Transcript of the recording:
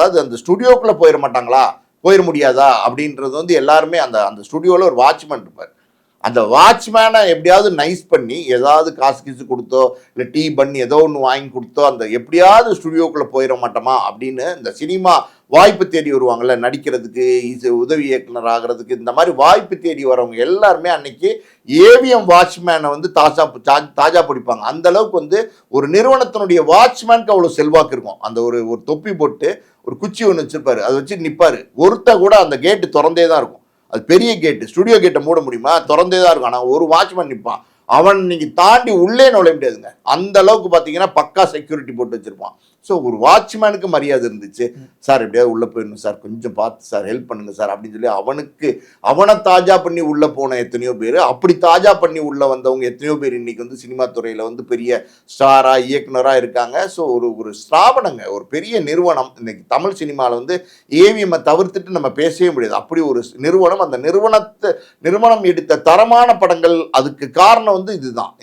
அதாவது அந்த ஸ்டுடியோக்குள்ளே போயிட மாட்டாங்களா, போயிட முடியாதா அப்படின்றது வந்து எல்லாருமே அந்த அந்த ஸ்டுடியோவில் ஒரு வாட்ச்மேன் இருப்பார். அந்த வாட்ச்மேனை எப்படியாவது நைஸ் பண்ணி ஏதாவது காசு கீசு கொடுத்தோ இல்லை டீ பண்ணி ஏதோ ஒன்று வாங்கி கொடுத்தோ அந்த எப்படியாவது ஸ்டுடியோக்குள்ளே போயிட மாட்டோமா அப்படின்னு இந்த சினிமா வாய்ப்பு தேடி வருவாங்கள்ல, நடிக்கிறதுக்கு உதவி இயக்குனர் ஆகிறதுக்கு, இந்த மாதிரி வாய்ப்பு தேடி வரவங்க எல்லாருமே அன்னைக்கு ஏவிஎம் வாட்ச்மேனை வந்து தாஜா பிடிப்பாங்க. அந்த அளவுக்கு வந்து ஒரு நிறுவனத்தினுடைய வாட்ச்மேனுக்கு அவ்வளோ செல்வாக்கு இருக்கும். அந்த ஒரு ஒரு தொப்பி போட்டு ஒரு குச்சி ஒன்று வச்சிருப்பாரு, அதை வச்சு நிற்பாரு. ஒருத்த கூட அந்த கேட்டு திறந்தே தான் இருக்கும். அது பெரிய கேட்டு, ஸ்டுடியோ கேட்டை மூட முடியுமா, திறந்தே தான் இருக்கும். ஆனால் ஒரு வாட்ச்மேன் நிற்பான், அவன் நீங்க தாண்டி உள்ளே நுழைய முடியாதுங்க. அந்த அளவுக்கு பார்த்தீங்கன்னா பக்கா செக்யூரிட்டி போட்டு வச்சிருப்பான். ஸோ ஒரு வாட்ச்மேனுக்கு மரியாதை இருந்துச்சு. சார் எப்படியாவது உள்ளே போயிடணும் சார், கொஞ்சம் பார்த்து சார் ஹெல்ப் பண்ணுங்க சார் அப்படின்னு சொல்லி அவனை தாஜா பண்ணி உள்ளே போன எத்தனையோ பேர், அப்படி தாஜா பண்ணி உள்ளே வந்தவங்க எத்தனையோ பேர் இன்னைக்கு வந்து சினிமா துறையில் வந்து பெரிய ஸ்டாரா இயக்குனராக இருக்காங்க. ஸோ ஒரு ஸ்தாபனங்க, ஒரு பெரிய நிறுவனம். இன்னைக்கு தமிழ் சினிமாவில் வந்து ஏவிஎம்மை தவிர்த்துட்டு நம்ம பேசவே முடியாது. அப்படி ஒரு நிறுவனம். அந்த நிறுவனம் எடுத்த தரமான படங்கள், அதுக்கு காரணம் வந்து இதுதான்.